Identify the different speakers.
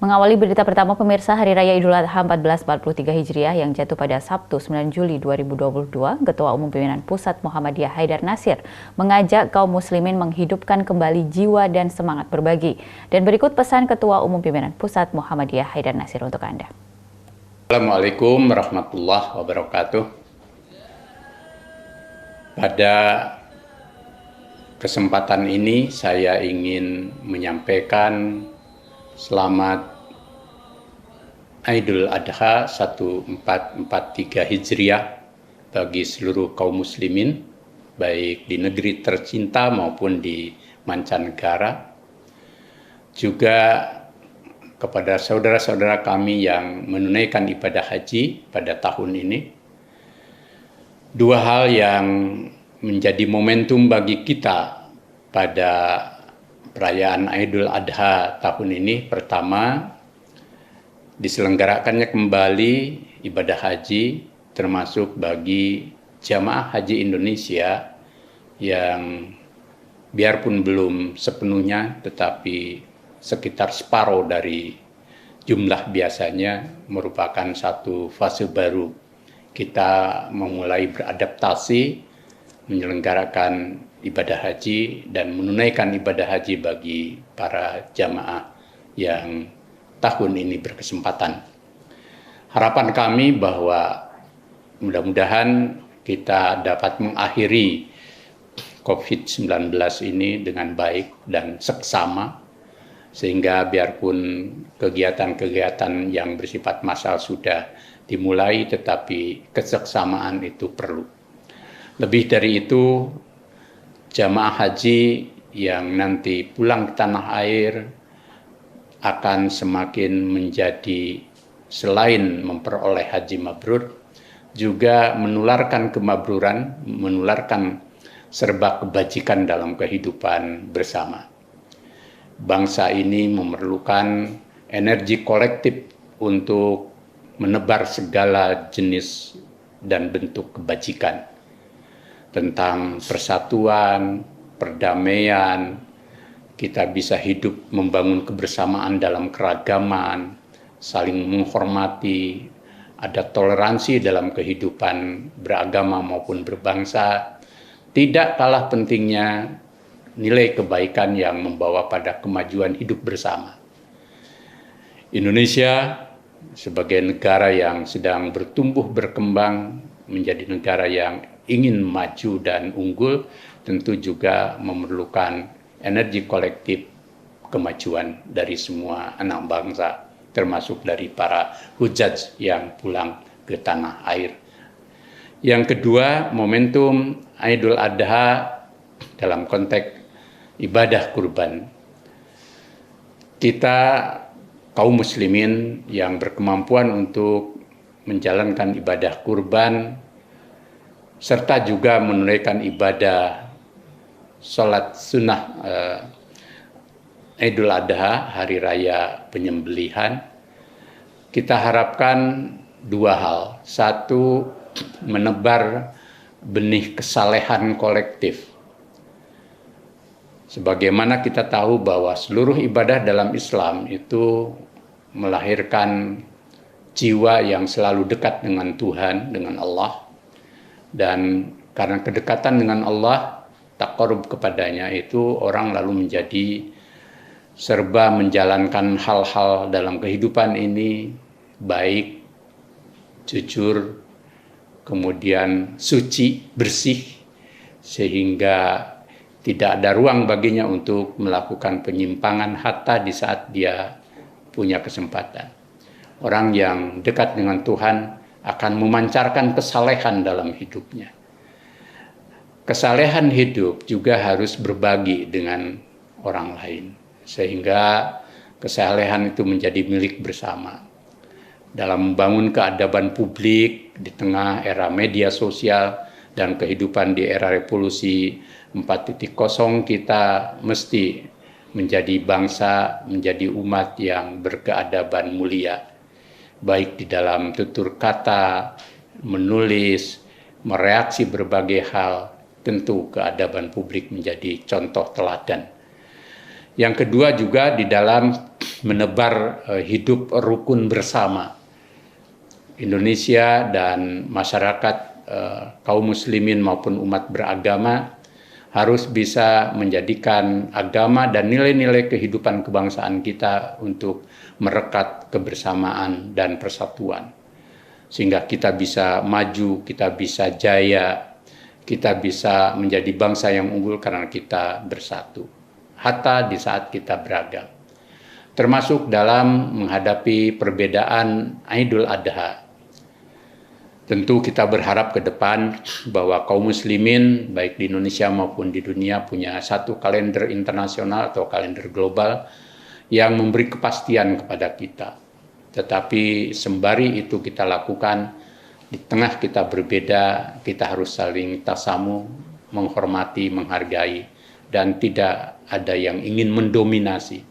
Speaker 1: Mengawali berita pertama pemirsa, Hari Raya Idul Adha 1443 Hijriah yang jatuh pada Sabtu 9 Juli 2022, Ketua Umum Pimpinan Pusat Muhammadiyah Haidar Nasir mengajak kaum muslimin menghidupkan kembali jiwa dan semangat berbagi. Dan berikut pesan Ketua Umum Pimpinan Pusat Muhammadiyah Haidar Nasir untuk Anda.
Speaker 2: Assalamualaikum warahmatullahi wabarakatuh. Pada kesempatan ini saya ingin menyampaikan selamat Idul Adha 1443 Hijriah bagi seluruh kaum muslimin, baik di negeri tercinta maupun di mancanegara. Juga kepada saudara-saudara kami yang menunaikan ibadah haji pada tahun ini. Dua hal yang menjadi momentum bagi kita pada perayaan Idul Adha tahun ini. Pertama, diselenggarakannya kembali ibadah haji termasuk bagi jamaah haji Indonesia yang biarpun belum sepenuhnya tetapi sekitar separuh dari jumlah biasanya, merupakan satu fase baru. Kita memulai beradaptasi menyelenggarakan ibadah haji dan menunaikan ibadah haji bagi para jamaah yang tahun ini berkesempatan. Harapan kami bahwa mudah-mudahan kita dapat mengakhiri COVID-19 ini dengan baik dan seksama, sehingga biarpun kegiatan-kegiatan yang bersifat massal sudah dimulai, tetapi keseksamaan itu perlu. Lebih dari itu, jamaah haji yang nanti pulang ke tanah air akan semakin menjadi, selain memperoleh haji mabrur, juga menularkan kemabruran, menularkan serba kebajikan dalam kehidupan bersama. Bangsa ini memerlukan energi kolektif untuk menebar segala jenis dan bentuk kebajikan tentang persatuan, perdamaian. Kita bisa hidup membangun kebersamaan dalam keragaman, saling menghormati, ada toleransi dalam kehidupan beragama maupun berbangsa. Tidak kalah pentingnya nilai kebaikan yang membawa pada kemajuan hidup bersama. Indonesia sebagai negara yang sedang bertumbuh berkembang menjadi negara yang ingin maju dan unggul, tentu juga memerlukan energi kolektif kemajuan dari semua anak bangsa, termasuk dari para hujaj yang pulang ke tanah air. Yang kedua, momentum Idul Adha dalam konteks ibadah kurban. Kita kaum muslimin yang berkemampuan untuk menjalankan ibadah kurban serta juga menunaikan ibadah sholat sunnah Idul Adha, hari raya penyembelihan, kita harapkan dua hal. Satu, menebar benih kesalehan kolektif. Sebagaimana kita tahu bahwa seluruh ibadah dalam Islam itu melahirkan jiwa yang selalu dekat dengan Tuhan, dengan Allah. Dan karena kedekatan dengan Allah, taqarrub kepadanya itu, orang lalu menjadi serba menjalankan hal-hal dalam kehidupan ini baik, jujur, kemudian suci, bersih, sehingga tidak ada ruang baginya untuk melakukan penyimpangan hatta di saat dia punya kesempatan. Orang yang dekat dengan Tuhan akan memancarkan kesalehan dalam hidupnya. Kesalehan hidup juga harus berbagi dengan orang lain, sehingga kesalehan itu menjadi milik bersama. Dalam membangun keadaban publik di tengah era media sosial dan kehidupan di era revolusi 4.0, kita mesti menjadi bangsa, menjadi umat yang berkeadaban mulia, baik di dalam tutur kata, menulis, mereaksi berbagai hal. Tentu keadaban publik menjadi contoh teladan. Yang kedua juga di dalam menebar hidup rukun bersama. Indonesia dan masyarakat kaum muslimin maupun umat beragama harus bisa menjadikan agama dan nilai-nilai kehidupan kebangsaan kita untuk merekat kebersamaan dan persatuan. Sehingga kita bisa maju, kita bisa jaya, kita bisa menjadi bangsa yang unggul karena kita bersatu. Hatta di saat kita beragam. Termasuk dalam menghadapi perbedaan Idul Adha. Tentu kita berharap ke depan bahwa kaum muslimin baik di Indonesia maupun di dunia punya satu kalender internasional atau kalender global yang memberi kepastian kepada kita. Tetapi sembari itu kita lakukan, di tengah kita berbeda, kita harus saling tasamu, menghormati, menghargai, dan tidak ada yang ingin mendominasi.